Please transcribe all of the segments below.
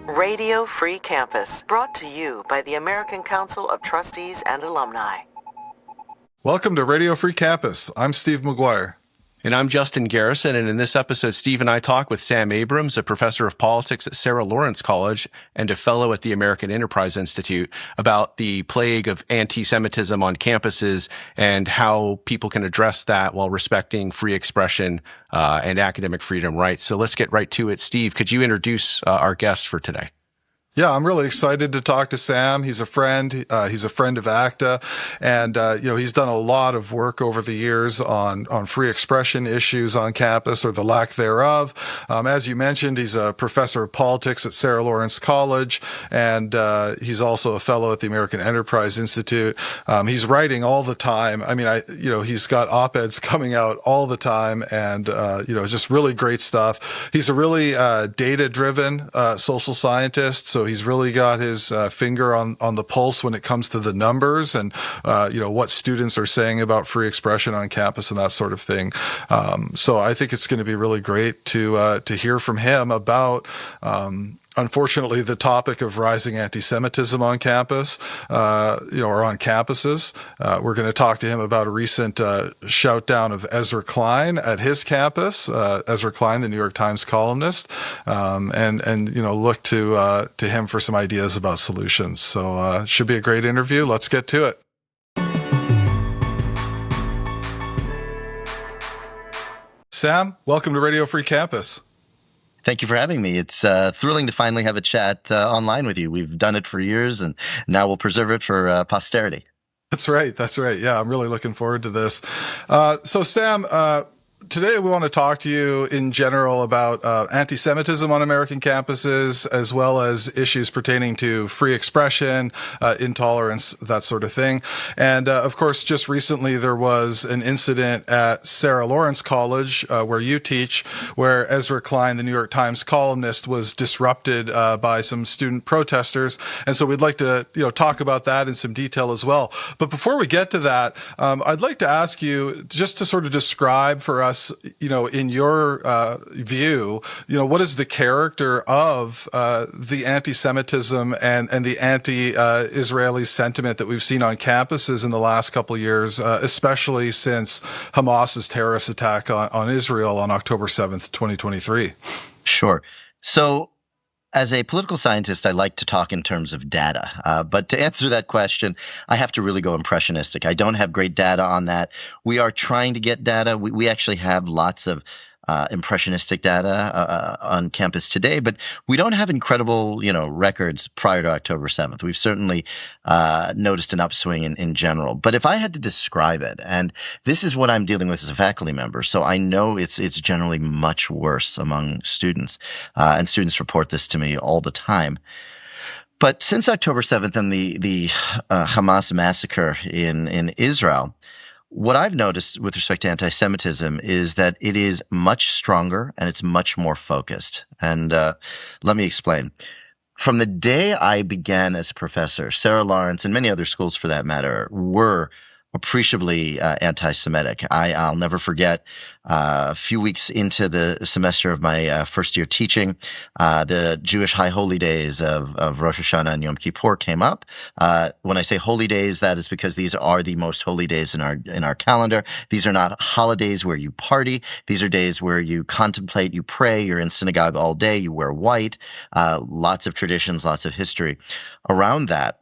Radio Free Campus, brought to you by the American Council of Trustees and Alumni. Welcome to Radio Free Campus. I'm Steve McGuire. And I'm Justin Garrison, and in this episode, Steve and I talk with Sam Abrams, a professor of politics at Sarah Lawrence College and a fellow at the American Enterprise Institute, about the plague of anti-Semitism on campuses and how people can address that while respecting free expression and academic freedom rights. So let's get right to it. Steve, could you introduce our guest for today? Yeah, I'm really excited to talk to Sam. He's a friend. He's a friend of ACTA, and he's done a lot of work over the years on free expression issues on campus, or the lack thereof. As you mentioned, he's a professor of politics at Sarah Lawrence College, and he's also a fellow at the American Enterprise Institute. He's writing all the time. I mean, he's got op-eds coming out all the time, and just really great stuff. He's a really data-driven social scientist, so he's really got his finger on the pulse when it comes to the numbers and, what students are saying about free expression on campus and that sort of thing. So I think it's going to be really great to hear from him about, unfortunately, the topic of rising anti-Semitism on campus, or on campuses. We're going to talk to him about a recent shout down of Erza Klein at his campus. Erza Klein, the New York Times columnist, and look to him for some ideas about solutions. So should be a great interview. Let's get to it. Sam, welcome to Radio Free Campus. Thank you for having me. It's thrilling to finally have a chat online with you. We've done it for years, and now we'll preserve it for posterity. That's right. Yeah, I'm really looking forward to this. So, Sam, today we want to talk to you in general about anti-Semitism on American campuses, as well as issues pertaining to free expression, intolerance, that sort of thing. And of course, just recently there was an incident at Sarah Lawrence College, where you teach, where Erza Klein, the New York Times columnist, was disrupted by some student protesters. And so we'd like to talk about that in some detail as well. But before we get to that, I'd like to ask you just to sort of describe for us, in your view, what is the character of the anti-Semitism and the anti-Israeli sentiment that we've seen on campuses in the last couple of years, especially since Hamas's terrorist attack on Israel on October 7th, 2023? Sure. So, as a political scientist, I like to talk in terms of data. But to answer that question, I have to really go impressionistic. I don't have great data on that. We are trying to get data. We actually have lots of impressionistic data on campus today, but we don't have incredible, records prior to October 7th. We've certainly noticed an upswing in general. But if I had to describe it, and this is what I'm dealing with as a faculty member, so I know it's generally much worse among students, and students report this to me all the time. But since October 7th and the Hamas massacre in Israel, what I've noticed with respect to anti-Semitism is that it is much stronger and it's much more focused. And let me explain. From the day I began as a professor, Sarah Lawrence and many other schools for that matter were appreciably anti-Semitic. I'll never forget a few weeks into the semester of my first year teaching, the Jewish high holy days of Rosh Hashanah and Yom Kippur came up. When I say holy days, that is because these are the most holy days in our calendar. These are not holidays where you party. These are days where you contemplate, you pray, you're in synagogue all day, you wear white, lots of traditions, lots of history around that.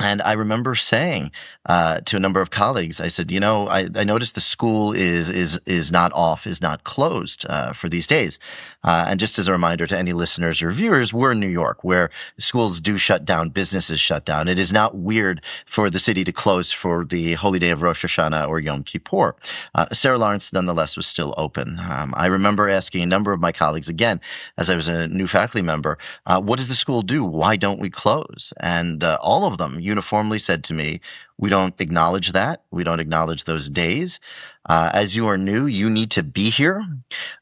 And I remember saying to a number of colleagues, I said, I noticed the school is not off, is not closed for these days. And just as a reminder to any listeners or viewers, we're in New York, where schools do shut down, businesses shut down. It is not weird for the city to close for the holy day of Rosh Hashanah or Yom Kippur. Sarah Lawrence, nonetheless, was still open. I remember asking a number of my colleagues, again, as I was a new faculty member, what does the school do? Why don't we close? And all of them uniformly said to me, we don't acknowledge that. We don't acknowledge those days. As you are new, you need to be here.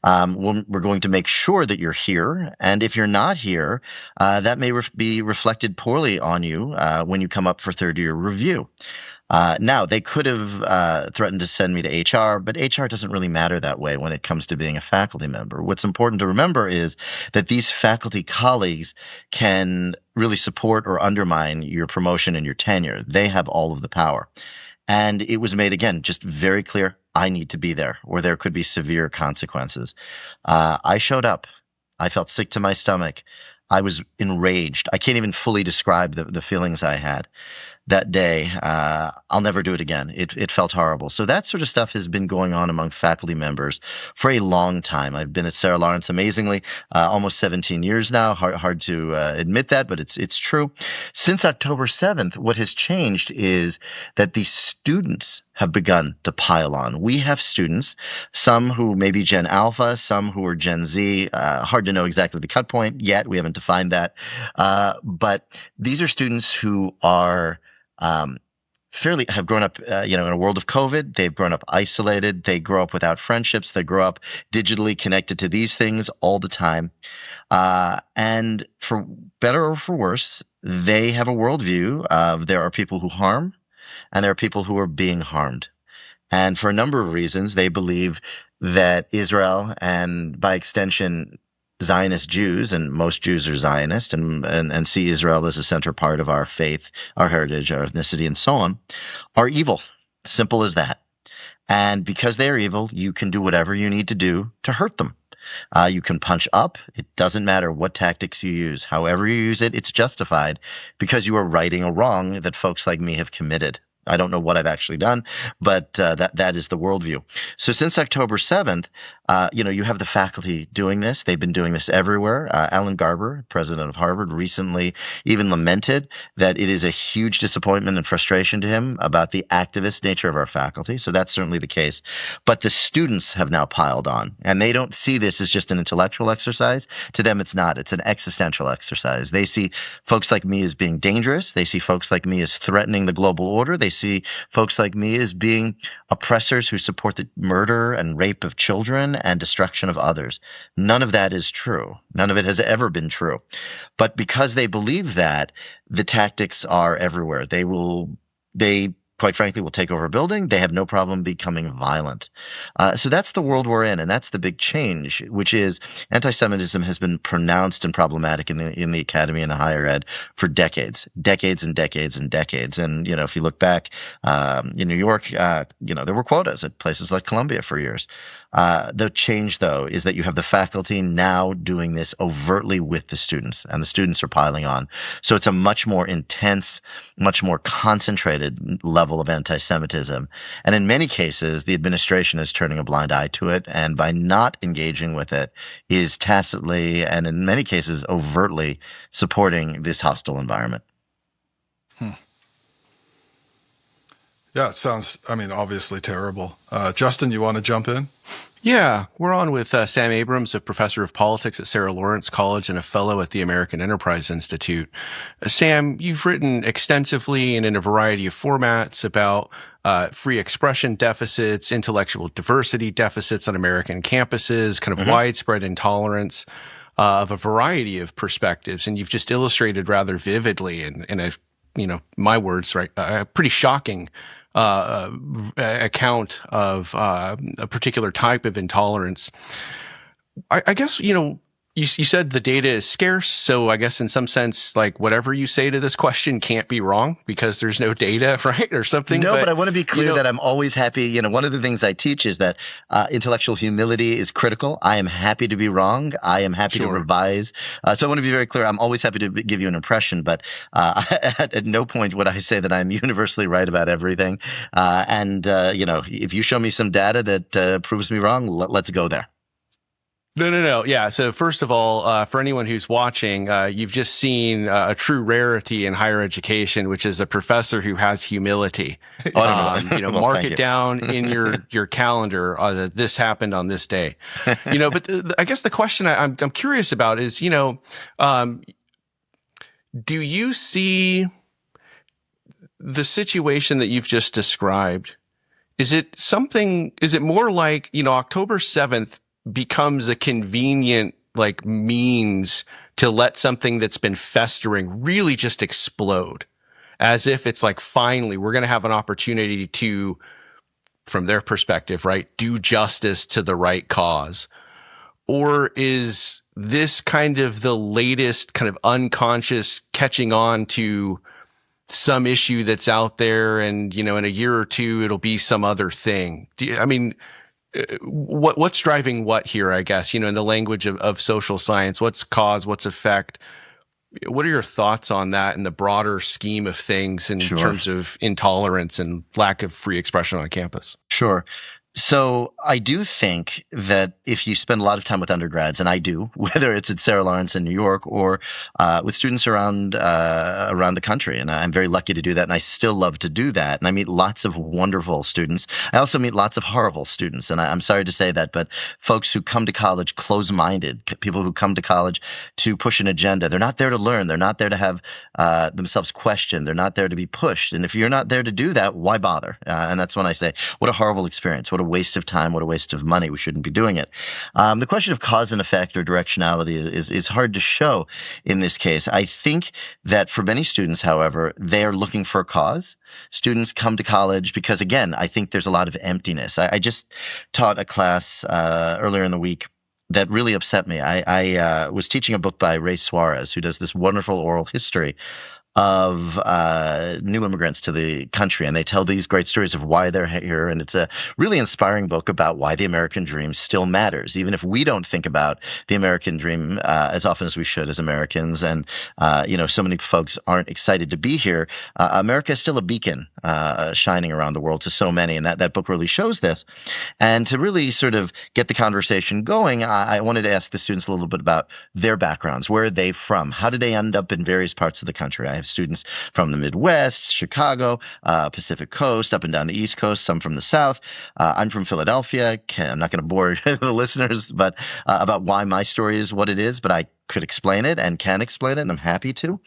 We're going to make sure that you're here. And if you're not here, that may be reflected poorly on you when you come up for third year review. Now, they could have threatened to send me to HR, but HR doesn't really matter that way when it comes to being a faculty member. What's important to remember is that these faculty colleagues can really support or undermine your promotion and your tenure. They have all of the power. And it was made, again, just very clear, I need to be there, or there could be severe consequences. I showed up. I felt sick to my stomach. I was enraged. I can't even fully describe the feelings I had that day. I'll never do it again. It felt horrible. So that sort of stuff has been going on among faculty members for a long time. I've been at Sarah Lawrence, amazingly, almost 17 years now. Hard to admit that, but it's true. Since October 7th, what has changed is that the students have begun to pile on. We have students, some who may be Gen Alpha, some who are Gen Z. Hard to know exactly the cut point yet. We haven't defined that. But these are students who are have grown up, in a world of COVID. They've grown up isolated. They grow up without friendships. They grow up digitally connected to these things all the time. And for better or for worse, they have a worldview of there are people who harm and there are people who are being harmed. And for a number of reasons, they believe that Israel and by extension, Zionist Jews, and most Jews are Zionist and see Israel as a center part of our faith, our heritage, our ethnicity, and so on, are evil. Simple as that. And because they are evil, you can do whatever you need to do to hurt them. You can punch up. It doesn't matter what tactics you use. However you use it, it's justified because you are righting a wrong that folks like me have committed. I don't know what I've actually done, but that is the worldview. So since October 7th, you have the faculty doing this. They've been doing this everywhere. Alan Garber, president of Harvard, recently even lamented that it is a huge disappointment and frustration to him about the activist nature of our faculty. So that's certainly the case. But the students have now piled on, and they don't see this as just an intellectual exercise. To them, it's not. It's an existential exercise. They see folks like me as being dangerous. They see folks like me as threatening the global order. They see folks like me as being oppressors who support the murder and rape of children and destruction of others. None of that is true. None of it has ever been true. But because they believe that, the tactics are everywhere. They quite frankly will take over a building. They have no problem becoming violent. So that's the world we're in, and that's the big change, which is anti-Semitism has been pronounced and problematic in the academy and higher ed for decades and decades and decades. And if you look back in New York, there were quotas at places like Columbia for years. The change, though, is that you have the faculty now doing this overtly with the students, and the students are piling on. So it's a much more intense, much more concentrated level of anti-Semitism. And in many cases, the administration is turning a blind eye to it, and by not engaging with it, is tacitly and in many cases overtly supporting this hostile environment. Yeah, it sounds, obviously terrible. Justin, you want to jump in? Yeah, we're on with Sam Abrams, a professor of politics at Sarah Lawrence College and a fellow at the American Enterprise Institute. Sam, you've written extensively and in a variety of formats about free expression deficits, intellectual diversity deficits on American campuses, kind of widespread intolerance of a variety of perspectives. And you've just illustrated rather vividly in a, my words, right, a pretty shocking account of a particular type of intolerance. I guess, you said the data is scarce, so I guess in some sense, like whatever you say to this question can't be wrong because there's no data, right, or something. No, but I want to be clear that I'm always happy. One of the things I teach is that intellectual humility is critical. I am happy to be wrong. I am happy to revise. So I want to be very clear. I'm always happy to give you an impression, but at no point would I say that I'm universally right about everything. If you show me some data that proves me wrong, let's go there. No. Yeah. So first of all, for anyone who's watching, you've just seen a true rarity in higher education, which is a professor who has humility. Well, mark it down in your calendar that this happened on this day. But I guess the question I'm curious about is, do you see the situation that you've just described? Is it more like, October 7th becomes a convenient means to let something that's been festering really just explode? as if it's like, finally, we're going to have an opportunity to, from their perspective, right, do justice to the right cause? Or is this kind of the latest kind of unconscious catching on to some issue that's out there, and, in a year or two, it'll be some other thing? What's driving what here, I guess, in the language of social science? What's cause, what's effect? What are your thoughts on that in the broader scheme of things in terms of intolerance and lack of free expression on campus? Sure. So I do think that if you spend a lot of time with undergrads, and I do, whether it's at Sarah Lawrence in New York or with students around the country, and I'm very lucky to do that, and I still love to do that, and I meet lots of wonderful students. I also meet lots of horrible students, and I'm sorry to say that, but folks who come to college close-minded, people who come to college to push an agenda, they're not there to learn. They're not there to have themselves questioned. They're not there to be pushed. And if you're not there to do that, why bother? And that's when I say, what a horrible experience. What a waste of time, what a waste of money. We shouldn't be doing it. The question of cause and effect or directionality is hard to show in this case. I think that for many students, however, they are looking for a cause. Students come to college because, again, I think there's a lot of emptiness. I just taught a class earlier in the week that really upset me. I was teaching a book by Ray Suarez, who does this wonderful oral history of new immigrants to the country, and they tell these great stories of why they're here, and it's a really inspiring book about why the American dream still matters, even if we don't think about the American dream as often as we should as Americans, and so many folks aren't excited to be here. America is still a beacon shining around the world to so many, and that book really shows this. And to really sort of get the conversation going, I wanted to ask the students a little bit about their backgrounds. Where are they from? How did they end up in various parts of the country? I have students from the Midwest, Chicago, Pacific Coast, up and down the East Coast, some from the South. I'm from Philadelphia. I'm not going to bore the listeners but about why my story is what it is, but I could explain it and can explain it, and I'm happy to.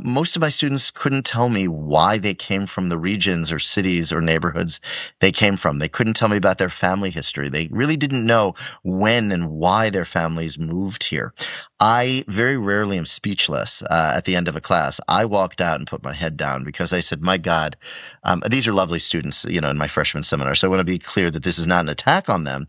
Most of my students couldn't tell me why they came from the regions or cities or neighborhoods they came from. They couldn't tell me about their family history. They really didn't know when and why their families moved here. I very rarely am speechless at the end of a class. I walked out and put my head down because I said, my God, these are lovely students, in my freshman seminar. So I want to be clear that this is not an attack on them,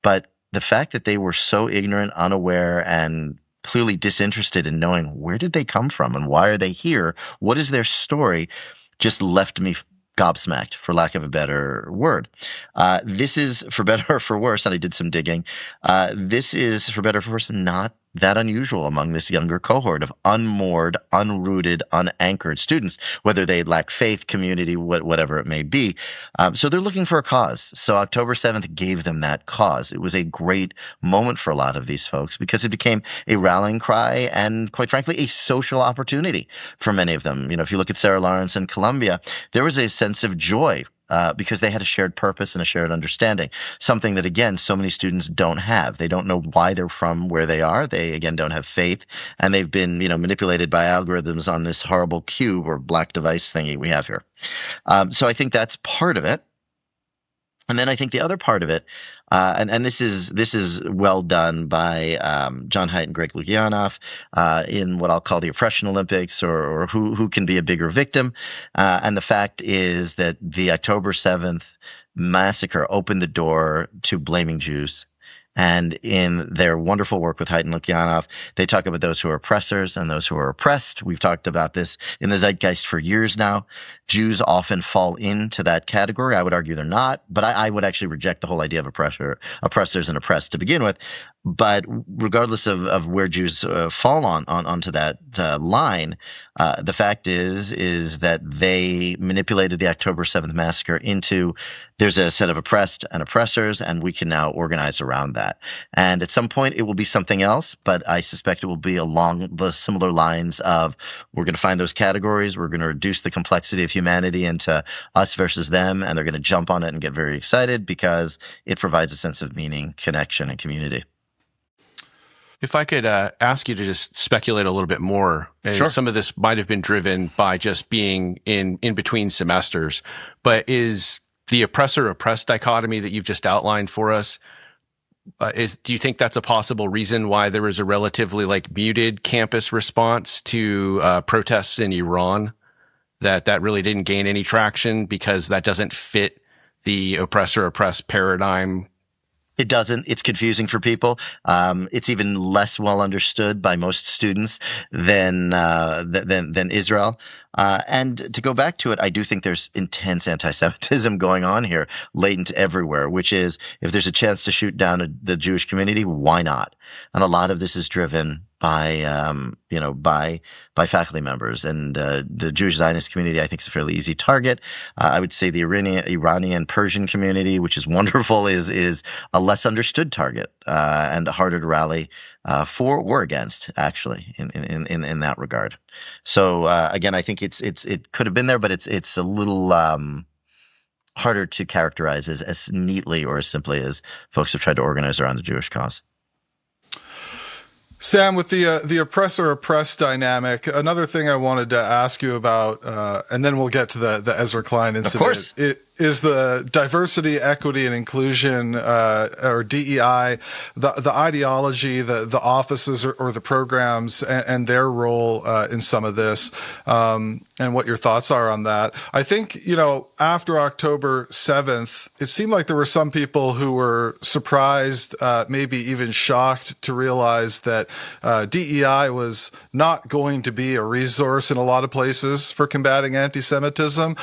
but the fact that they were so ignorant, unaware, and clearly disinterested in knowing where did they come from and why are they here, what is their story, just left me gobsmacked, for lack of a better word. This is, for better or for worse, and I did some digging, this is, for better or for worse, not that unusual among this younger cohort of unmoored, unrooted, unanchored students, whether they lack faith, community, whatever it may be. So they're looking for a cause. So October 7th gave them that cause. It was a great moment for a lot of these folks because it became a rallying cry and, quite frankly, a social opportunity for many of them. If you look at Sarah Lawrence and Columbia, there was a sense of joy because they had a shared purpose and a shared understanding, something that, again, so many students don't have. They don't know why they're from where they are. They, again, don't have faith, and they've been, manipulated by algorithms on this horrible cube or black device thingy we have here. So I think that's part of it. And then I think the other part of it, and this is well done by John Haidt and Greg Lukianoff in what I'll call the Oppression Olympics, or who can be a bigger victim. And the fact is that the October 7th massacre opened the door to blaming Jews. And in their wonderful work with Haidt and Lukianoff, they talk about those who are oppressors and those who are oppressed. We've talked about this in the zeitgeist for years now. Jews often fall into that category. I would argue they're not, but I would actually reject the whole idea of oppressors and oppressed to begin with. But regardless of where Jews fall onto that line, the fact is that they manipulated the October 7th massacre into there's a set of oppressed and oppressors, and we can now organize around that. And at some point, it will be something else, but I suspect it will be along the similar lines of we're going to find those categories, we're going to reduce the complexity of humanity into us versus them, and they're going to jump on it and get very excited because it provides a sense of meaning, connection, and community. If I could ask you to just speculate a little bit more, Sure. Some of this might have been driven by just being in between semesters, but is the oppressor-oppressed dichotomy that you've just outlined for us, do you think that's a possible reason why there was a relatively muted campus response to protests in Iran? that really didn't gain any traction because that doesn't fit the oppressor-oppressed paradigm? It doesn't. It's confusing for people. It's even less well understood by most students than Israel. And to go back to it, I do think there's intense anti-Semitism going on here, latent everywhere, which is if there's a chance to shoot down the Jewish community, why not? And a lot of this is driven by faculty members, and the Jewish Zionist community, I think, is a fairly easy target. I would say the Iranian Persian community, which is wonderful, is a less understood target and harder to rally for or against, actually, in that regard. So again, I think it could have been there, but it's a little harder to characterize as neatly or as simply as folks have tried to organize around the Jewish cause. Sam, with the oppressor-oppressed dynamic, another thing I wanted to ask you about, and then we'll get to the Ezra Klein incident. Of course. Is the diversity, equity, and inclusion, or DEI, the ideology, the offices or the programs and their role in some of this, and what your thoughts are on that. I think, after October 7th, it seemed like there were some people who were surprised, maybe even shocked to realize that DEI was not going to be a resource in a lot of places for combating anti-Semitism.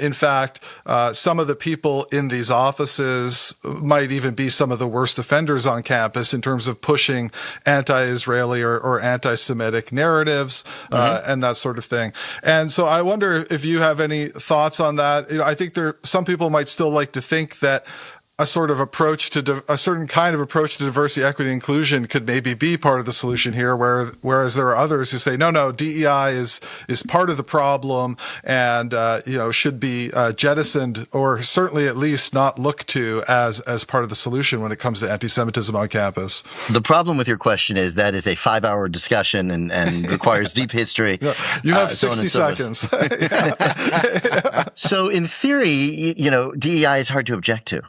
In fact, some of the people in these offices might even be some of the worst offenders on campus in terms of pushing anti-Israeli or anti-Semitic narratives and that sort of thing. And so I wonder if you have any thoughts on that. I think some people might still like to think that a sort of approach to a certain kind of approach to diversity, equity, and inclusion could maybe be part of the solution here, whereas there are others who say, no, DEI is part of the problem and, should be jettisoned or certainly at least not looked to as part of the solution when it comes to anti-Semitism on campus. The problem with your question is that is a 5-hour discussion and requires deep history. You have 60 seconds. So in theory, DEI is hard to object to.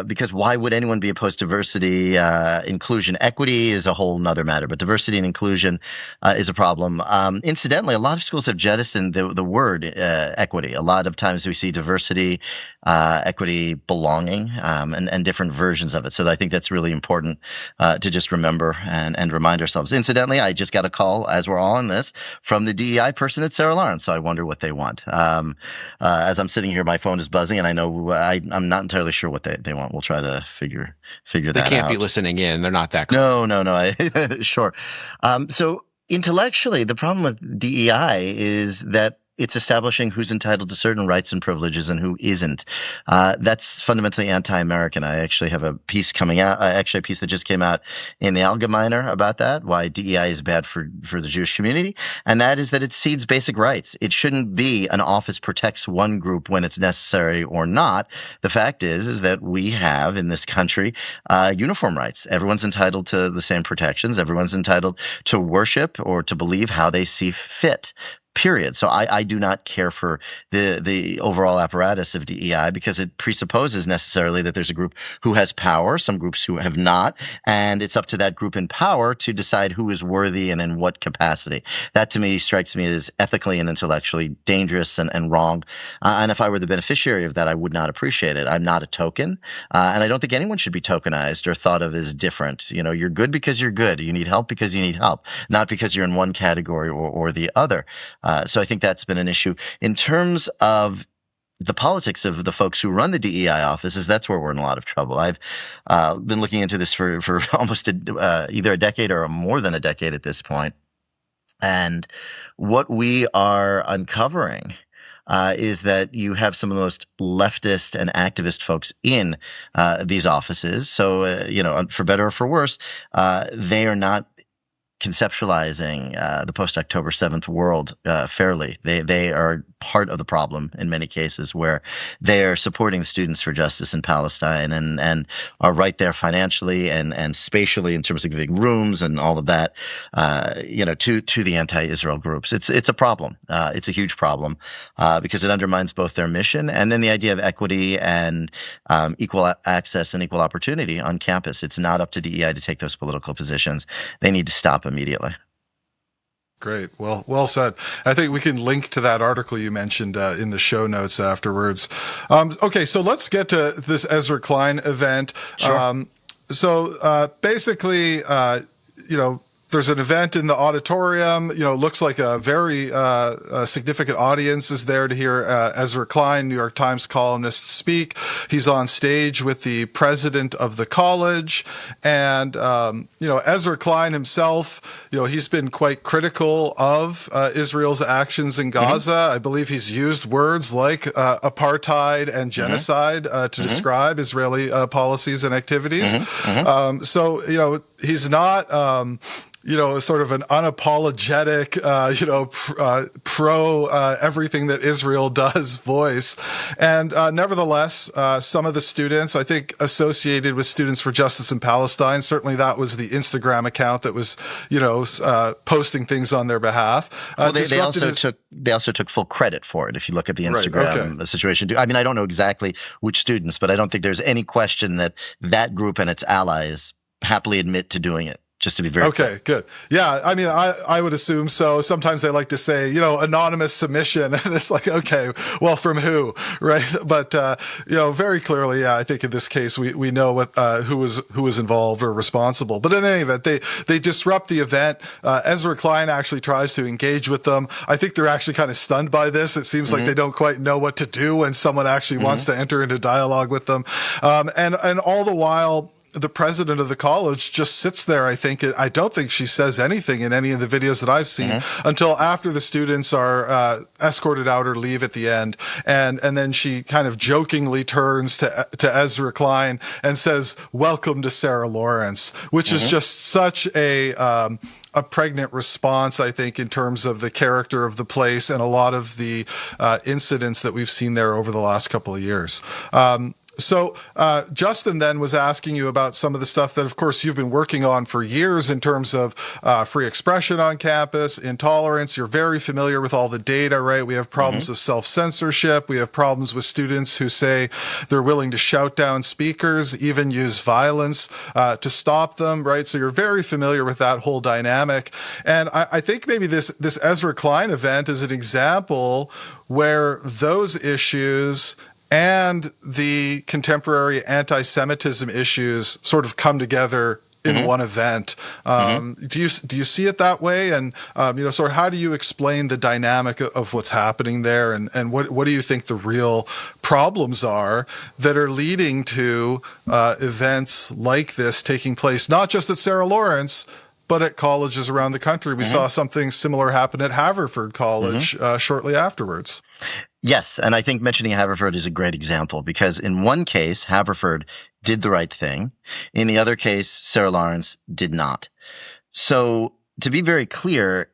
Because why would anyone be opposed to diversity? Inclusion, equity is a whole nother matter, but diversity and inclusion is a problem. Incidentally, a lot of schools have jettisoned the word equity. A lot of times we see diversity, equity, belonging, and different versions of it. So I think that's really important to just remember and remind ourselves. Incidentally, I just got a call as we're all on this from the DEI person at Sarah Lawrence, so I wonder what they want. As I'm sitting here, my phone is buzzing, and I know I'm not entirely sure what they want. We'll try to figure that out. They can't be listening in. They're not that close. No. Sure. So intellectually, the problem with DEI is that it's establishing who's entitled to certain rights and privileges and who isn't. That's fundamentally anti-American. I actually have a piece coming out, a piece that just came out in the Allgemeiner about that, why DEI is bad for the Jewish community. And that is that it cedes basic rights. It shouldn't be an office protects one group when it's necessary or not. The fact is that we have in this country uniform rights. Everyone's entitled to the same protections. Everyone's entitled to worship or to believe how they see fit. Period. So I do not care for the overall apparatus of DEI because it presupposes necessarily that there's a group who has power, some groups who have not, and it's up to that group in power to decide who is worthy and in what capacity. That to me strikes me as ethically and intellectually dangerous and wrong. And if I were the beneficiary of that, I would not appreciate it. I'm not a token, and I don't think anyone should be tokenized or thought of as different. You're good because you're good. You need help because you need help, not because you're in one category or the other. So I think that's been an issue. In terms of the politics of the folks who run the DEI offices, that's where we're in a lot of trouble. I've been looking into this for almost either a decade or more than a decade at this point. And what we are uncovering is that you have some of the most leftist and activist folks in these offices. So, for better or for worse, they are not conceptualizing the post-October 7th world fairly. They are part of the problem in many cases where they are supporting Students for Justice in Palestine and are right there financially and spatially in terms of giving rooms and all of that, to the anti-Israel groups. It's a problem. It's a huge problem because it undermines both their mission and then the idea of equity and equal access and equal opportunity on campus. It's not up to DEI to take those political positions. They need to stop immediately. Great. Well said. I think we can link to that article you mentioned in the show notes afterwards. Okay, so let's get to this Ezra Klein event. Sure. Basically, there's an event in the auditorium. Looks like a very significant audience is there to hear Ezra Klein, New York Times columnist, speak. He's on stage with the president of the college, and Ezra Klein himself, he's been quite critical of Israel's actions in Gaza. I believe he's used words like apartheid and genocide to describe Israeli policies and activities. He's not sort of an unapologetic, pro everything that Israel does voice. And nevertheless, some of the students, I think, associated with Students for Justice in Palestine, certainly that was the Instagram account that was, posting things on their behalf. Well, they also took full credit for it. If you look at the Instagram situation, I mean, I don't know exactly which students, but I don't think there's any question that group and its allies happily admit to doing it. Just to be very clear. Okay, good. Yeah, I mean, I would assume so. Sometimes they like to say, anonymous submission, and it's like, okay, well, from who, right? But very clearly, yeah, I think in this case we know what who was involved or responsible. But in any event, they disrupt the event. Ezra Klein actually tries to engage with them. I think they're actually kind of stunned by this. It seems like they don't quite know what to do when someone actually wants to enter into dialogue with them, and all the while, the president of the college just sits there, I think. I don't think she says anything in any of the videos that I've seen until after the students are escorted out or leave at the end. And then she kind of jokingly turns to Ezra Klein and says, "Welcome to Sarah Lawrence," which is just such a pregnant response, I think, in terms of the character of the place and a lot of the incidents that we've seen there over the last couple of years. So Justin then was asking you about some of the stuff that, of course, you've been working on for years in terms of free expression on campus, intolerance. You're very familiar with all the data, right? We have problems with self-censorship. We have problems with students who say they're willing to shout down speakers, even use violence to stop them, right? So you're very familiar with that whole dynamic. And I think maybe this Ezra Klein event is an example where those issues and the contemporary anti-Semitism issues sort of come together in one event. Do you see it that way? And sort of how do you explain the dynamic of what's happening there? And what do you think the real problems are that are leading to events like this taking place, not just at Sarah Lawrence, but at colleges around the country? We saw something similar happen at Haverford College shortly afterwards. Yes, and I think mentioning Haverford is a great example because in one case, Haverford did the right thing. In the other case, Sarah Lawrence did not. So to be very clear,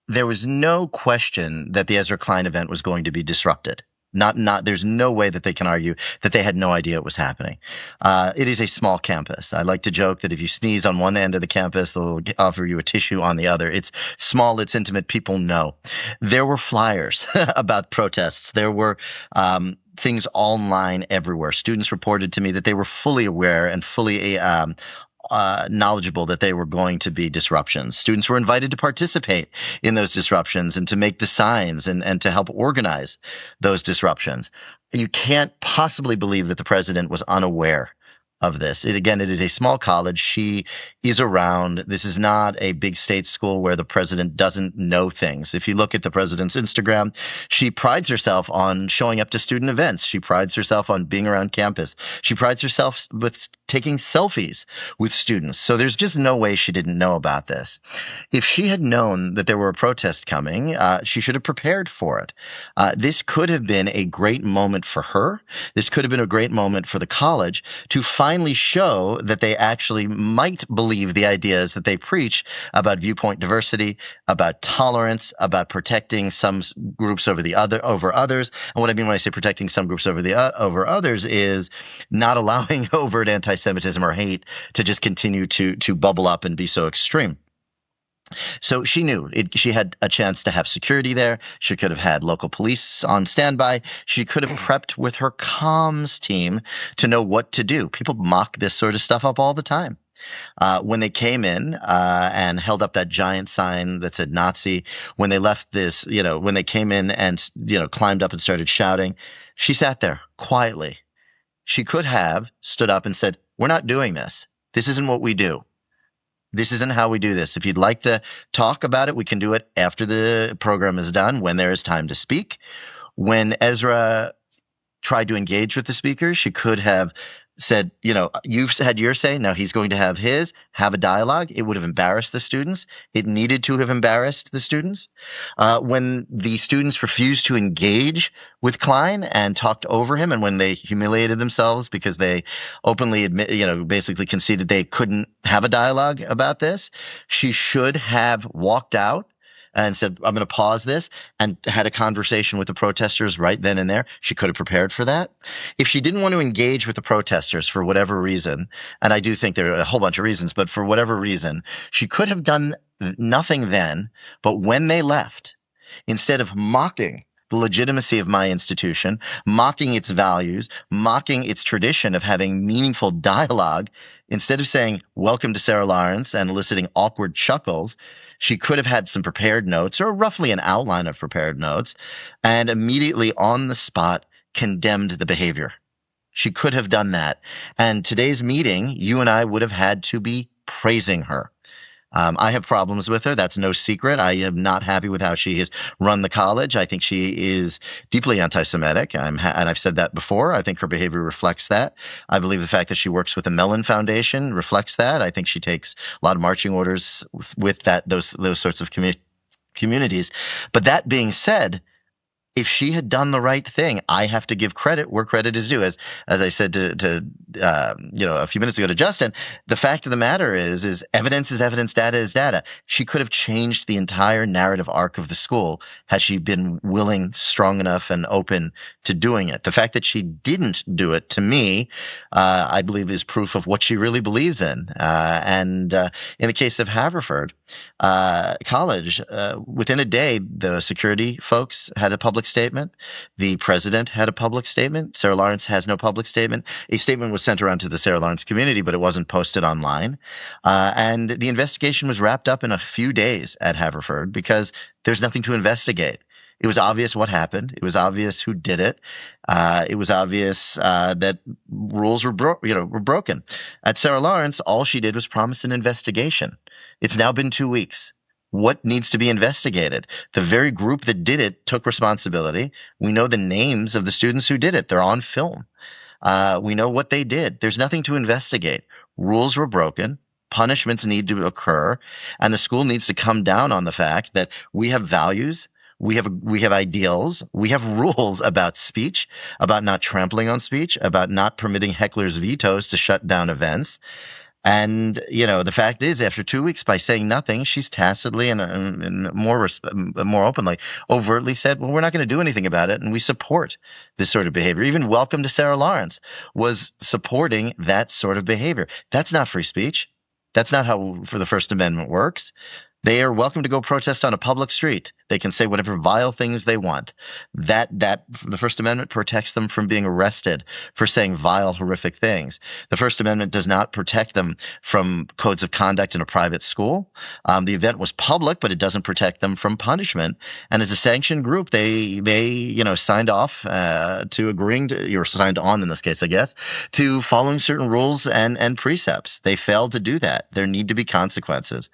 there was no question that the Ezra Klein event was going to be disrupted. There's no way that they can argue that they had no idea it was happening. It is a small campus. I like to joke that if you sneeze on one end of the campus, they'll offer you a tissue on the other. It's small, it's intimate, people know. There were flyers about protests. There were things online everywhere. Students reported to me that they were fully aware and fully knowledgeable that they were going to be disruptions. Students were invited to participate in those disruptions and to make the signs and to help organize those disruptions. You can't possibly believe that the president was unaware of this. It is a small college. She is around. This is not a big state school where the president doesn't know things. If you look at the president's Instagram, she prides herself on showing up to student events. She prides herself on being around campus. She prides herself with taking selfies with students. So there's just no way she didn't know about this. If she had known that there were a protest coming, she should have prepared for it. This could have been a great moment for her. This could have been a great moment for the college to finally show that they actually might believe the ideas that they preach about viewpoint diversity, about tolerance, about protecting some groups over others. And what I mean when I say protecting some groups over others is not allowing overt anti-Semitism or hate to just continue to bubble up and be so extreme. So she knew she had a chance to have security there. She could have had local police on standby. She could have prepped with her comms team to know what to do. People mock this sort of stuff up all the time. When they came in and held up that giant sign that said Nazi, when they left this, when they came in and, climbed up and started shouting, she sat there quietly. She could have stood up and said, "We're not doing this. This isn't what we do. This isn't how we do this. If you'd like to talk about it, we can do it after the program is done, when there is time to speak." When Erza tried to engage with the speakers, she could have said, "You've had your say, now he's going to have his, have a dialogue." It would have embarrassed the students. It needed to have embarrassed the students. When the students refused to engage with Klein and talked over him, and when they humiliated themselves because they openly basically conceded they couldn't have a dialogue about this, she should have walked out and said, "I'm going to pause this," and had a conversation with the protesters right then and there. She could have prepared for that. If she didn't want to engage with the protesters for whatever reason, and I do think there are a whole bunch of reasons, but for whatever reason, she could have done nothing then. But when they left, instead of mocking the legitimacy of my institution, mocking its values, mocking its tradition of having meaningful dialogue, instead of saying, "Welcome to Sarah Lawrence," and eliciting awkward chuckles, she could have had some prepared notes, or roughly an outline of prepared notes, and immediately on the spot condemned the behavior. She could have done that. And today's meeting, you and I would have had to be praising her. I have problems with her. That's no secret. I am not happy with how she has run the college. I think she is deeply anti-Semitic. And I've said that before. I think her behavior reflects that. I believe the fact that she works with the Mellon Foundation reflects that. I think she takes a lot of marching orders with those sorts of communities. But that being said, if she had done the right thing, I have to give credit where credit is due. As I said to a few minutes ago to Justin, the fact of the matter is evidence is evidence, data is data. She could have changed the entire narrative arc of the school had she been willing, strong enough, and open to doing it. The fact that she didn't do it, to me, I believe is proof of what she really believes in. And in the case of Haverford College, within a day, the security folks had a public statement. The president had a public statement. Sarah Lawrence has no public statement. A statement was sent around to the Sarah Lawrence community, but it wasn't posted online. And the investigation was wrapped up in a few days at Haverford because there's nothing to investigate. It was obvious what happened. It was obvious who did it. It was obvious that rules were broken. At Sarah Lawrence, all she did was promise an investigation. It's now been 2 weeks. What needs to be investigated? The very group that did it took responsibility. We know the names of the students who did it. They're on film. We know what they did. There's nothing to investigate. Rules were broken. Punishments need to occur. And the school needs to come down on the fact that we have values. We have ideals. We have rules about speech, about not trampling on speech, about not permitting hecklers' vetoes to shut down events. And, the fact is, after 2 weeks, by saying nothing, she's tacitly and more openly, overtly said, well, we're not going to do anything about it. And we support this sort of behavior. Even Welcome to Sarah Lawrence was supporting that sort of behavior. That's not free speech. That's not how for the First Amendment works. They are welcome to go protest on a public street. They can say whatever vile things they want. That the First Amendment protects them from being arrested for saying vile, horrific things. The First Amendment does not protect them from codes of conduct in a private school. The event was public, but it doesn't protect them from punishment. And as a sanctioned group, they signed off to agreeing to, or signed on in this case, I guess, to following certain rules and precepts. They failed to do that. There need to be consequences.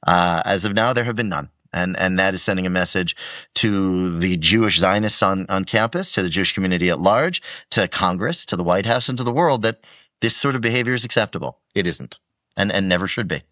As of now, there have been none. And that is sending a message to the Jewish Zionists on campus, to the Jewish community at large, to Congress, to the White House, and to the world that this sort of behavior is acceptable. It isn't, and never should be.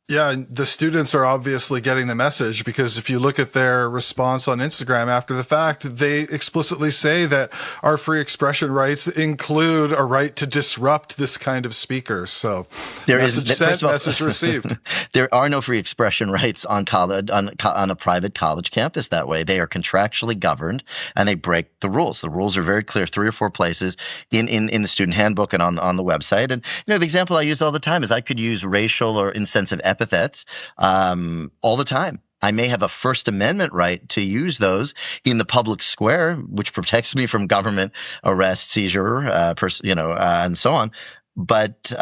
Yeah, the students are obviously getting the message, because if you look at their response on Instagram after the fact, they explicitly say that our free expression rights include a right to disrupt this kind of speaker. So there message is, sent, message received. There are no free expression rights on college, on a private college campus that way. They are contractually governed, and they break the rules. The rules are very clear, 3 or 4 places in the student handbook and on the website. And the example I use all the time is I could use racial or insensitive epithets all the time. I may have a First Amendment right to use those in the public square, which protects me from government arrest, seizure, and so on. But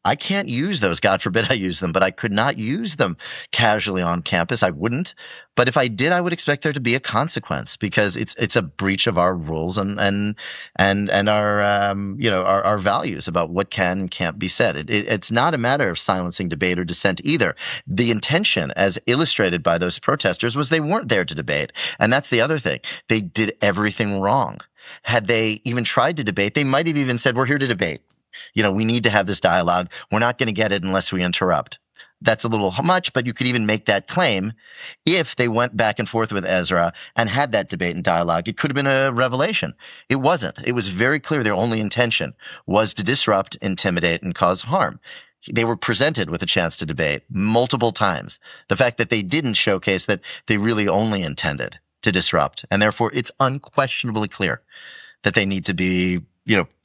I can't use those. God forbid I use them, but I could not use them casually on campus. I wouldn't. But if I did, I would expect there to be a consequence, because it's a breach of our rules and our our values about what can and can't be said. It's not a matter of silencing debate or dissent either. The intention, as illustrated by those protesters, was they weren't there to debate, and that's the other thing. They did everything wrong. Had they even tried to debate, they might have even said, "We're here to debate. We need to have this dialogue. We're not going to get it unless we interrupt." That's a little much, but you could even make that claim if they went back and forth with Erza and had that debate and dialogue. It could have been a revelation. It wasn't. It was very clear their only intention was to disrupt, intimidate, and cause harm. They were presented with a chance to debate multiple times. The fact that they didn't showcase that they really only intended to disrupt, and therefore it's unquestionably clear that they need to be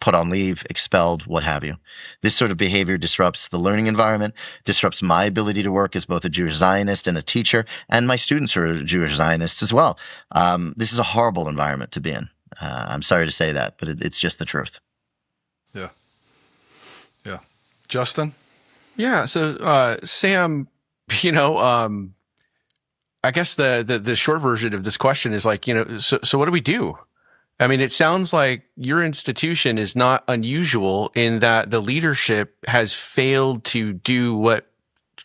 put on leave, expelled, what have you. This sort of behavior disrupts the learning environment, disrupts my ability to work as both a Jewish Zionist and a teacher, and my students are Jewish Zionists as well. This is a horrible environment to be in. I'm sorry to say that, but it's just the truth. Yeah. Yeah. Justin? Yeah. So, Sam, I guess the short version of this question is like, so what do we do? I mean, it sounds like your institution is not unusual in that the leadership has failed to do what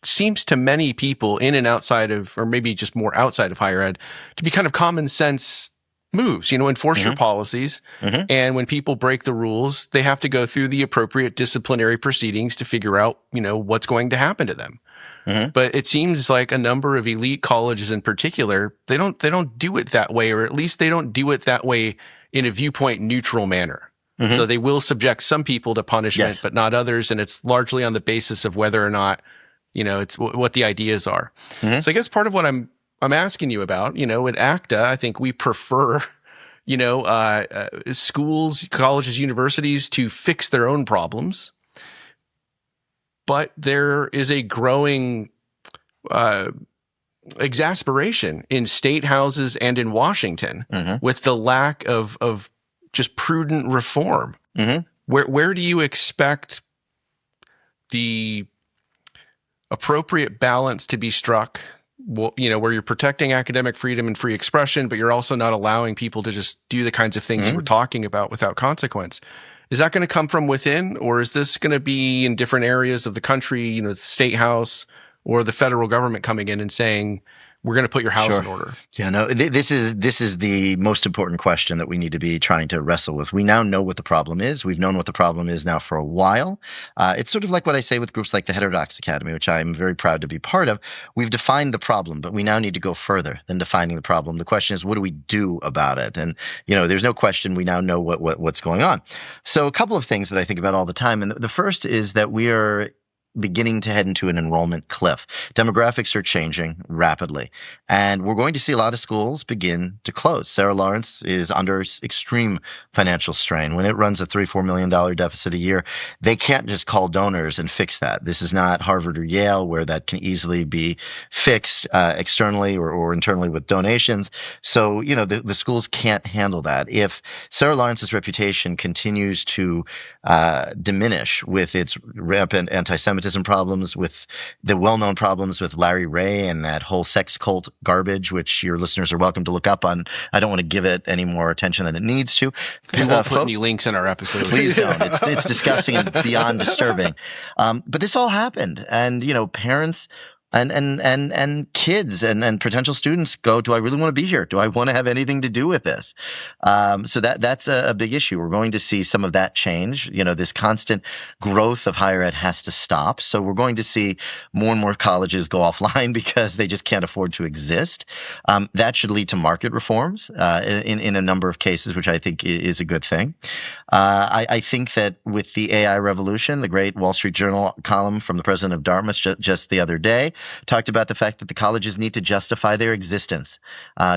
seems to many people in and outside of, or maybe just more outside of higher ed, to be kind of common sense moves, enforce your policies. And when people break the rules, they have to go through the appropriate disciplinary proceedings to figure out, what's going to happen to them. But it seems like a number of elite colleges in particular, they don't do it that way, or at least they don't do it that way in a viewpoint neutral manner. So they will subject some people to punishment, but not others. And it's largely on the basis of whether or not, it's what the ideas are. So I guess part of what I'm asking you about, at ACTA, I think we prefer, schools, colleges, universities to fix their own problems. But there is a growing exasperation in state houses and in Washington with the lack of just prudent reform. Where do you expect the appropriate balance to be struck? Well, where you're protecting academic freedom and free expression, but you're also not allowing people to just do the kinds of things we're talking about without consequence. Is that going to come from within, or is this going to be in different areas of the country, the state house or the federal government coming in and saying, we're going to put your house in order? Yeah, no, this is the most important question that we need to be trying to wrestle with. We now know what the problem is. We've known what the problem is now for a while. It's sort of like what I say with groups like the Heterodox Academy, which I'm very proud to be part of. We've defined the problem, but we now need to go further than defining the problem. The question is, what do we do about it? And, there's no question we now know what's going on. So a couple of things that I think about all the time. And the first is that we are beginning to head into an enrollment cliff. Demographics are changing rapidly, and we're going to see a lot of schools begin to close. Sarah Lawrence is under extreme financial strain. When it runs a $3-4 million deficit a year, they can't just call donors and fix that. This is not Harvard or Yale, where that can easily be fixed externally or internally with donations. So, the schools can't handle that. If Sarah Lawrence's reputation continues to diminish with its rampant anti-Semitism problems, with the well-known problems with Larry Ray and that whole sex cult garbage, which your listeners are welcome to look up on. I don't want to give it any more attention than it needs to. We won't put any links in our episode. Please don't. It's disgusting and beyond disturbing. But this all happened, and parents and kids and potential students go, do I really want to be here? Do I want to have anything to do with this? So that's a big issue. We're going to see some of that change. This constant growth of higher ed has to stop. So we're going to see more and more colleges go offline because they just can't afford to exist. That should lead to market reforms in a number of cases, which I think is a good thing. I think that with the AI revolution, the great Wall Street Journal column from the president of Dartmouth just the other day, talked about the fact that the colleges need to justify their existence.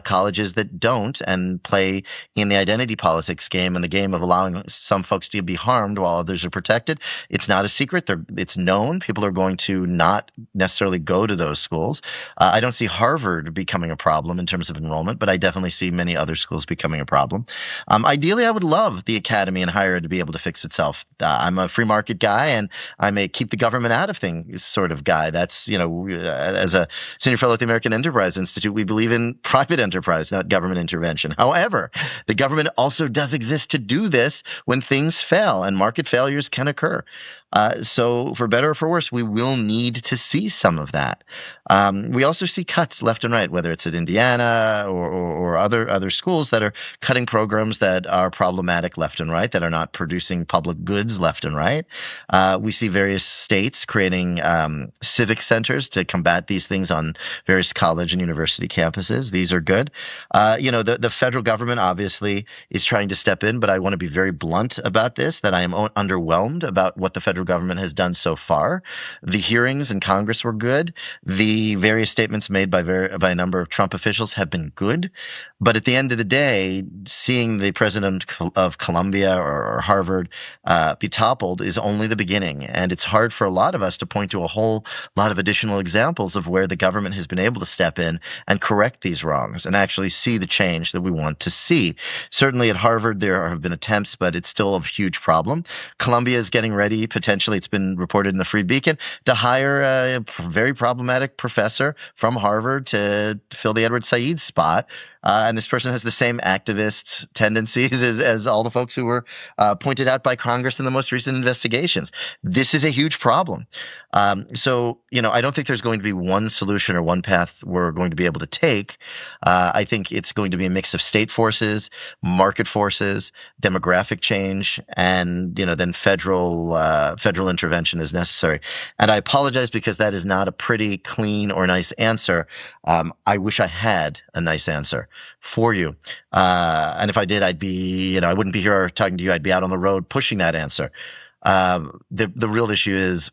Colleges that don't and play in the identity politics game and the game of allowing some folks to be harmed while others are protected, it's not a secret. It's known. People are going to not necessarily go to those schools. I don't see Harvard becoming a problem in terms of enrollment, but I definitely see many other schools becoming a problem. Ideally, I would love the academy and higher ed to be able to fix itself. I'm a free market guy, and I'm a keep the government out of things sort of guy. That's, as a senior fellow at the American Enterprise Institute, we believe in private enterprise, not government intervention. However, the government also does exist to do this when things fail, and market failures can occur. So for better or for worse, we will need to see some of that. We also see cuts left and right, whether it's at Indiana or other schools that are cutting programs that are problematic left and right, that are not producing public goods left and right. We see various states creating civic centers to combat these things on various college and university campuses. These are good. The federal government obviously is trying to step in, but I want to be very blunt about this, that I am underwhelmed about what the federal government has done so far. The hearings in Congress were good. The various statements made by a number of Trump officials have been good. But at the end of the day, seeing the president of Columbia or Harvard be toppled is only the beginning. And it's hard for a lot of us to point to a whole lot of additional examples of where the government has been able to step in and correct these wrongs and actually see the change that we want to see. Certainly at Harvard, there have been attempts, but it's still a huge problem. Columbia is getting ready, potentially, it's been reported in the Free Beacon, to hire a very problematic professor from Harvard to fill the Edward Said spot. And this person has the same activist tendencies as all the folks who were pointed out by Congress in the most recent investigations. This is a huge problem. So I don't think there's going to be one solution or one path we're going to be able to take. I think it's going to be a mix of state forces, market forces, demographic change, and then federal intervention is necessary. And I apologize because that is not a pretty clean or nice answer. I wish I had a nice answer for you. And if I did, I'd be, I wouldn't be here talking to you. I'd be out on the road pushing that answer. The real issue is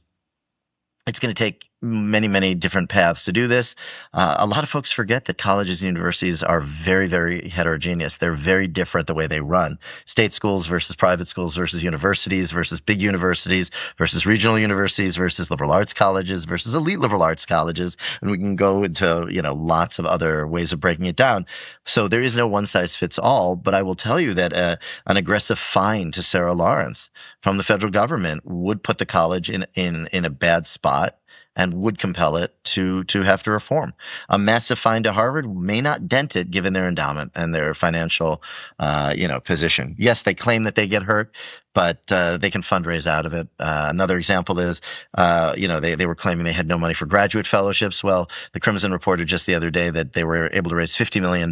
it's going to take many, many different paths to do this. A lot of folks forget that colleges and universities are very, very heterogeneous. They're very different the way they run. State schools versus private schools versus universities versus big universities versus regional universities versus liberal arts colleges versus elite liberal arts colleges. And we can go into, lots of other ways of breaking it down. So there is no one size fits all, but I will tell you that an aggressive fine to Sarah Lawrence from the federal government would put the college in a bad spot and would compel it to have to reform. A massive fine to Harvard may not dent it given their endowment and their financial, position. Yes, they claim that they get hurt, but they can fundraise out of it. Another example is, they were claiming they had no money for graduate fellowships. Well, the Crimson reported just the other day that they were able to raise $50 million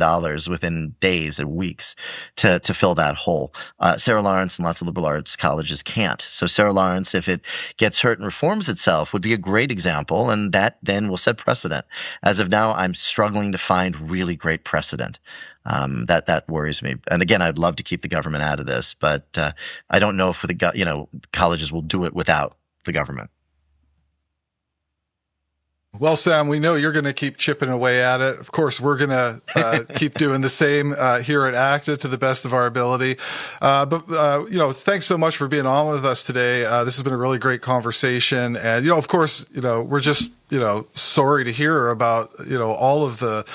within days and weeks to fill that hole. Sarah Lawrence and lots of liberal arts colleges can't. So Sarah Lawrence, if it gets hurt and reforms itself, would be a great example, and that then will set precedent. As of now, I'm struggling to find really great precedent. That worries me. And again, I'd love to keep the government out of this, but I don't know if colleges will do it without the government. Well, Sam, we know you're going to keep chipping away at it. Of course, we're going to keep doing the same here at ACTA to the best of our ability. But thanks so much for being on with us today. This has been a really great conversation. And, of course, we're just, sorry to hear about, all of the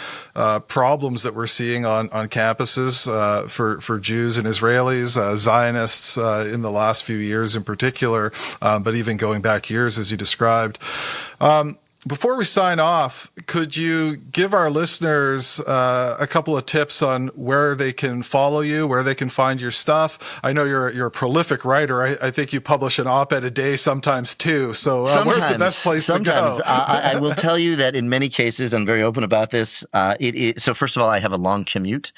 problems that we're seeing on campuses for Jews and Israelis, Zionists in the last few years in particular, but even going back years, as you described. Before we sign off, could you give our listeners a couple of tips on where they can follow you, where they can find your stuff? I know you're a prolific writer. I think you publish an op-ed a day sometimes too. So where's the best place to go? I will tell you that in many cases, I'm very open about this. So first of all, I have a long commute.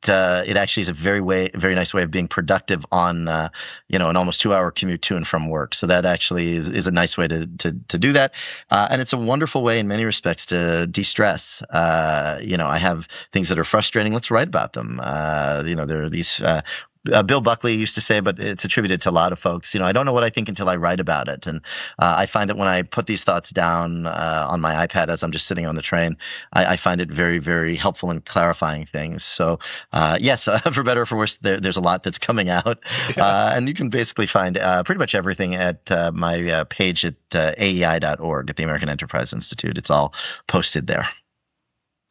It actually is a very nice way of being productive on, an almost 2-hour commute to and from work. So that actually is a nice way to do that. And it's a wonderful way in many respects to de-stress. I have things that are frustrating. Let's write about them. There are these, Bill Buckley used to say, but it's attributed to a lot of folks. I don't know what I think until I write about it. And I find that when I put these thoughts down on my iPad as I'm just sitting on the train, I find it very, very helpful in clarifying things. So yes, for better or for worse, there's a lot that's coming out. And you can basically find pretty much everything at my page at AEI.org at the American Enterprise Institute. It's all posted there.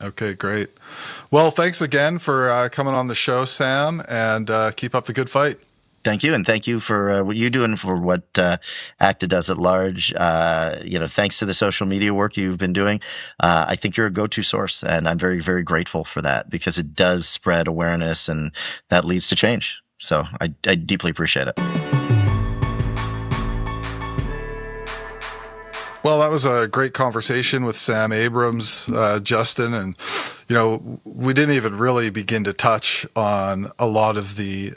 Okay, great. Well, thanks again for coming on the show, Sam, and keep up the good fight. Thank you, and thank you for what you do and for what ACTA does at large. Thanks to the social media work you've been doing, I think you're a go-to source, and I'm very, very grateful for that because it does spread awareness, and that leads to change. So I deeply appreciate it. Well, that was a great conversation with Sam Abrams, Justin, and we didn't even really begin to touch on a lot of the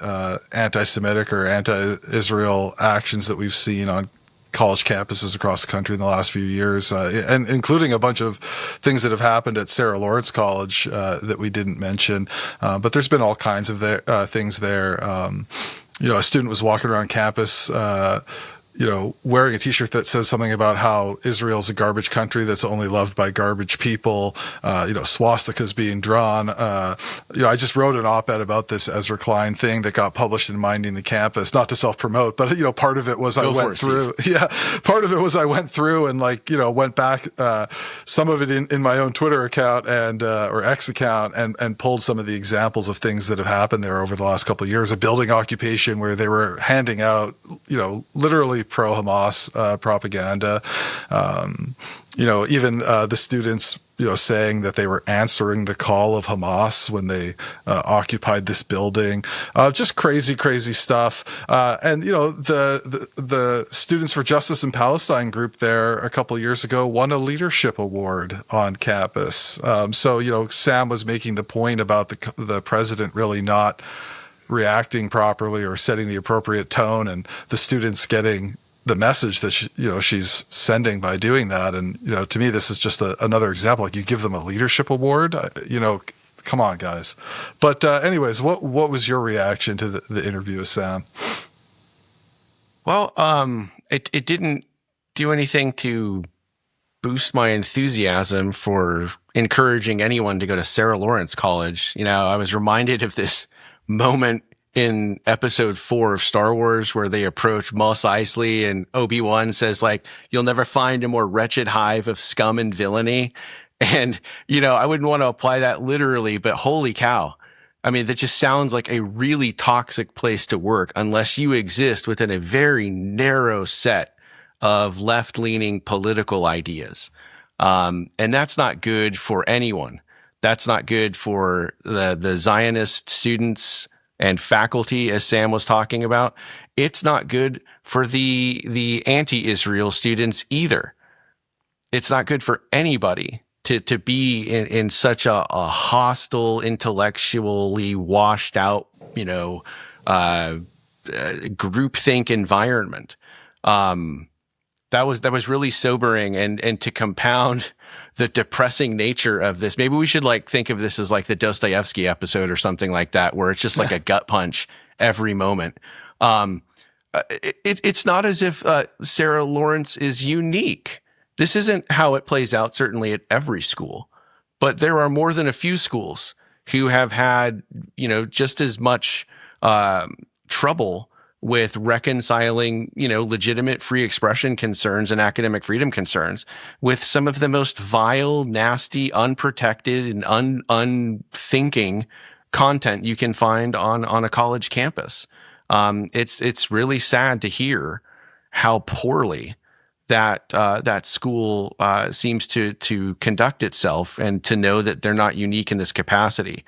anti-Semitic or anti-Israel actions that we've seen on college campuses across the country in the last few years, and including a bunch of things that have happened at Sarah Lawrence College that we didn't mention. But there's been all kinds of things there. A student was walking around campus wearing a T-shirt that says something about how Israel's a garbage country that's only loved by garbage people, swastikas being drawn. I just wrote an op-ed about this Ezra Klein thing that got published in Minding the Campus, not to self-promote, but, part of it was I went through and went back, some of it in my own Twitter account and, or X account and pulled some of the examples of things that have happened there over the last couple of years. A building occupation where they were handing out, literally pro-Hamas propaganda. Even the students, saying that they were answering the call of Hamas when they occupied this building. Just crazy, crazy stuff. And the Students for Justice in Palestine group there a couple of years ago won a leadership award on campus. So Sam was making the point about the president really not reacting properly or setting the appropriate tone, and the students getting the message that she's sending by doing that. And to me, this is just another example. Like, you give them a leadership award, come on, guys. But anyways, what was your reaction to the interview with Sam? Well, it didn't do anything to boost my enthusiasm for encouraging anyone to go to Sarah Lawrence College. I was reminded of this moment in episode 4 of Star Wars where they approach Mos Eisley and Obi-Wan says, you'll never find a more wretched hive of scum and villainy. And, I wouldn't want to apply that literally, but holy cow. I mean, that just sounds like a really toxic place to work unless you exist within a very narrow set of left-leaning political ideas. And that's not good for anyone. That's not good for the Zionist students and faculty, as Sam was talking about. It's not good for the anti-Israel students either. It's not good for anybody to be in such a hostile, intellectually washed out, groupthink environment. That was really sobering, and to compound the depressing nature of this, maybe we should think of this as the Dostoevsky episode or something like that, where it's just a gut punch every moment. It's not as if Sarah Lawrence is unique. This isn't how it plays out, certainly at every school, but there are more than a few schools who have had, just as much trouble with reconciling, legitimate free expression concerns and academic freedom concerns with some of the most vile, nasty, unprotected, and unthinking content you can find on a college campus. It's really sad to hear how poorly that school seems to conduct itself, and to know that they're not unique in this capacity.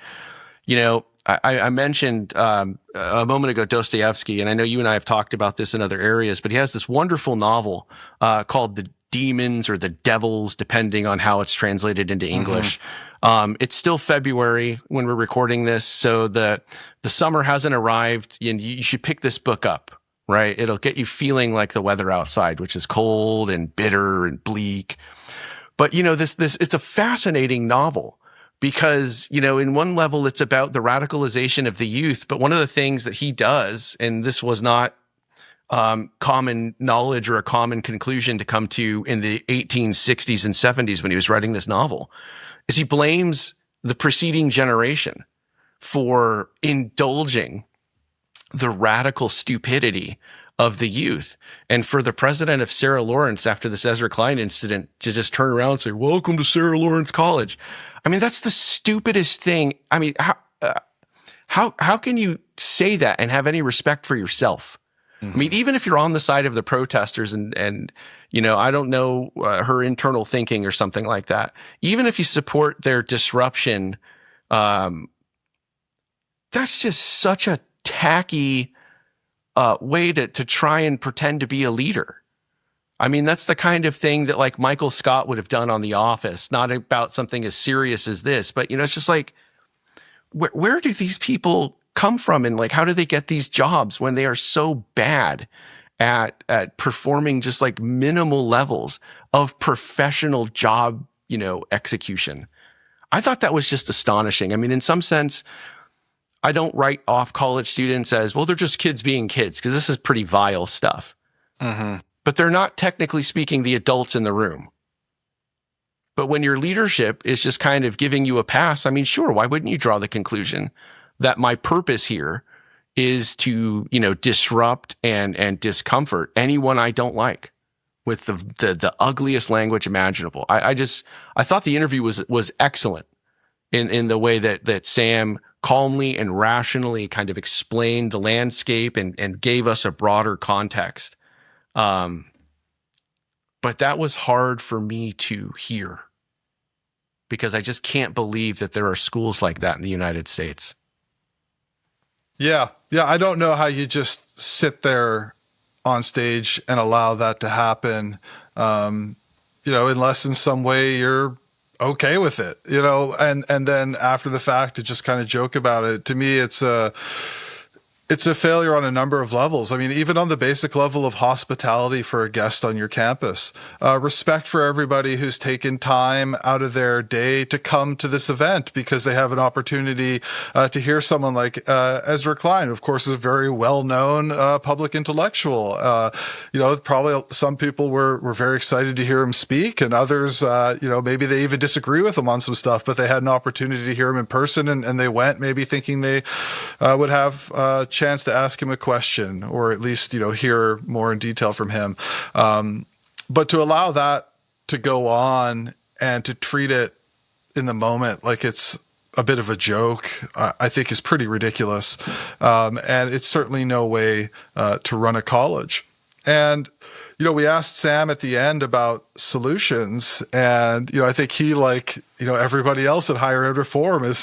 I mentioned a moment ago Dostoevsky, and I know you and I have talked about this in other areas, but he has this wonderful novel called The Demons or The Devils, depending on how it's translated into English. It's still February when we're recording this, so the summer hasn't arrived, and you should pick this book up, right? It'll get you feeling like the weather outside, which is cold and bitter and bleak. But it's a fascinating novel, because, in one level, it's about the radicalization of the youth. But one of the things that he does, and this was not common knowledge or a common conclusion to come to in the 1860s and 70s when he was writing this novel, is he blames the preceding generation for indulging the radical stupidity of the youth. And for the president of Sarah Lawrence after this Ezra Klein incident to just turn around and say, "Welcome to Sarah Lawrence College." I mean, that's the stupidest thing. I mean, how can you say that and have any respect for yourself? Mm-hmm. I mean, even if you're on the side of the protesters and I don't know her internal thinking or something like that, even if you support their disruption, that's just such a tacky way to try and pretend to be a leader. I mean, that's the kind of thing that like Michael Scott would have done on The Office, not about something as serious as this, but it's just like, where do these people come from, and like how do they get these jobs when they are so bad at performing just like minimal levels of professional job, execution? I thought that was just astonishing. I mean, in some sense, I don't write off college students as, well, they're just kids being kids, because this is pretty vile stuff. Mm-hmm. But they're not, technically speaking, the adults in the room. But when your leadership is just kind of giving you a pass, I mean, sure, why wouldn't you draw the conclusion that my purpose here is to, disrupt and discomfort anyone I don't like with the ugliest language imaginable? I thought the interview was excellent in the way that Sam calmly and rationally kind of explained the landscape and gave us a broader context. But that was hard for me to hear, because I just can't believe that there are schools like that in the United States. Yeah. I don't know how you just sit there on stage and allow that to happen, unless in some way you're okay with it, and then after the fact to just kind of joke about it. To me, it's a failure on a number of levels. I mean, even on the basic level of hospitality for a guest on your campus, respect for everybody who's taken time out of their day to come to this event because they have an opportunity to hear someone like Ezra Klein, who of course is a very well-known public intellectual. Probably some people were very excited to hear him speak, and others, maybe they even disagree with him on some stuff, but they had an opportunity to hear him in person, and they went maybe thinking they would have chance to ask him a question, or at least hear more in detail from him, but to allow that to go on and to treat it in the moment like it's a bit of a joke, I think is pretty ridiculous, and it's certainly no way to run a college. And we asked Sam at the end about solutions, and I think he, like everybody else at higher ed reform, is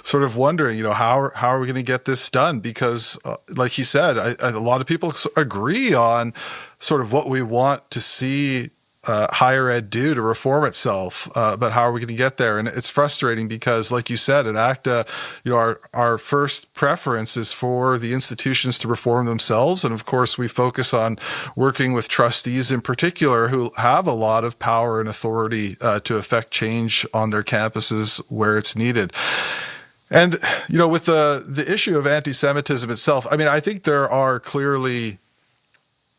sort of wondering how are we going to get this done, because like he said, a lot of people agree on sort of what we want to see higher ed do to reform itself, but how are we going to get there? And it's frustrating because, like you said, at ACTA, our first preference is for the institutions to reform themselves, and of course we focus on working with trustees in particular who have a lot of power and authority to affect change on their campuses where it's needed. And with the issue of anti-Semitism itself, I mean, I think there are clearly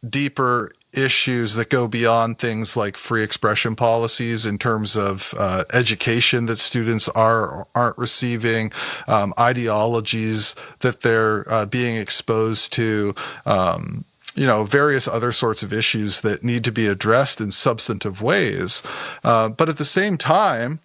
deeper issues that go beyond things like free expression policies in terms of education that students aren't receiving, ideologies that they're being exposed to, various other sorts of issues that need to be addressed in substantive ways. But at the same time,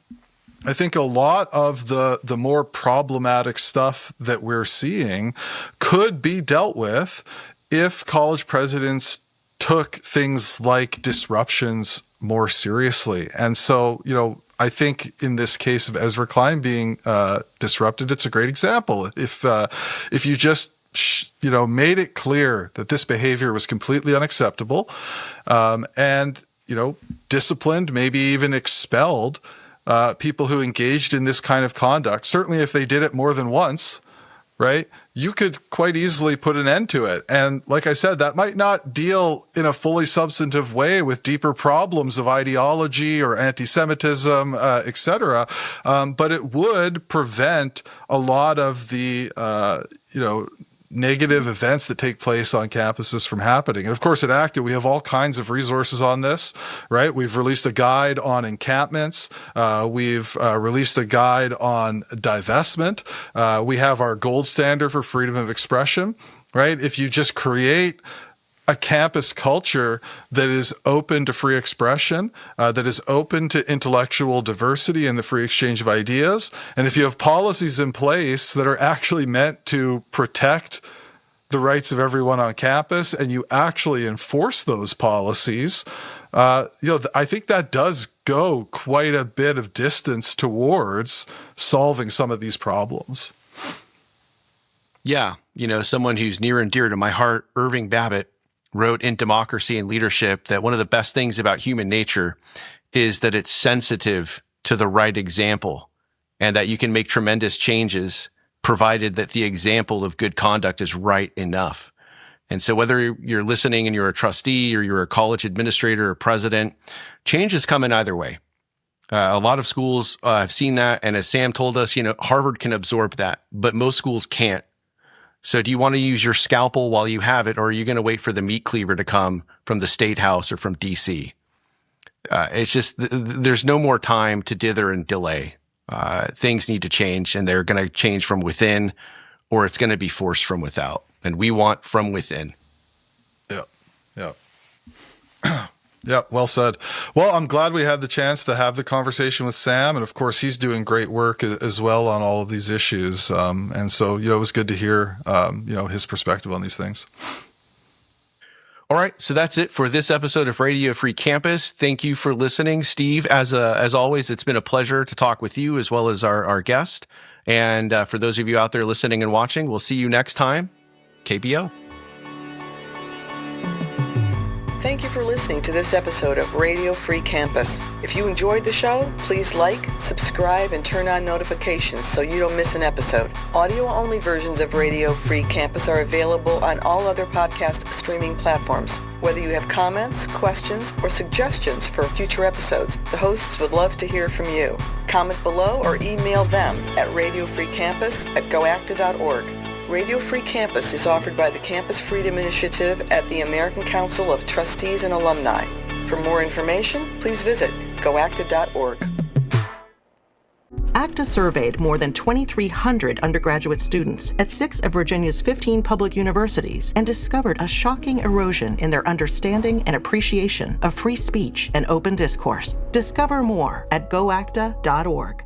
I think a lot of the more problematic stuff that we're seeing could be dealt with if college presidents took things like disruptions more seriously. And so, I think in this case of Ezra Klein being disrupted, it's a great example. If you just made it clear that this behavior was completely unacceptable, and disciplined, maybe even expelled people who engaged in this kind of conduct, certainly if they did it more than once, right? You could quite easily put an end to it. And like I said, that might not deal in a fully substantive way with deeper problems of ideology or anti-Semitism, et cetera. But it would prevent a lot of the, negative events that take place on campuses from happening. And of course, at ACTA, we have all kinds of resources on this, right? We've released a guide on encampments. We've released a guide on divestment. We have our gold standard for freedom of expression, right? If you just create a campus culture that is open to free expression, that is open to intellectual diversity and the free exchange of ideas. And if you have policies in place that are actually meant to protect the rights of everyone on campus and you actually enforce those policies, I think that does go quite a bit of distance towards solving some of these problems. Yeah. Someone who's near and dear to my heart, Irving Babbitt, wrote in Democracy and Leadership that one of the best things about human nature is that it's sensitive to the right example and that you can make tremendous changes provided that the example of good conduct is right enough. And so whether you're listening and you're a trustee or you're a college administrator or president, change is coming either way. A lot of schools have seen that. And as Sam told us, Harvard can absorb that, but most schools can't. So do you want to use your scalpel while you have it, or are you going to wait for the meat cleaver to come from the State House or from D.C.? It's just, there's no more time to dither and delay. Things need to change, and they're going to change from within, or it's going to be forced from without. And we want from within. Yeah. Yeah, well said. Well, I'm glad we had the chance to have the conversation with Sam. And of course, he's doing great work as well on all of these issues. And so, it was good to hear, his perspective on these things. All right. So that's it for this episode of Radio Free Campus. Thank you for listening. Steve, as always, it's been a pleasure to talk with you as well as our guest. And for those of you out there listening and watching, we'll see you next time. KBO. Thank you for listening to this episode of Radio Free Campus. If you enjoyed the show, please like, subscribe, and turn on notifications so you don't miss an episode. Audio-only versions of Radio Free Campus are available on all other podcast streaming platforms. Whether you have comments, questions, or suggestions for future episodes, the hosts would love to hear from you. Comment below or email them at radiofreecampus@goacta.org. Radio Free Campus is offered by the Campus Freedom Initiative at the American Council of Trustees and Alumni. For more information, please visit goacta.org. ACTA surveyed more than 2,300 undergraduate students at 6 of Virginia's 15 public universities and discovered a shocking erosion in their understanding and appreciation of free speech and open discourse. Discover more at goacta.org.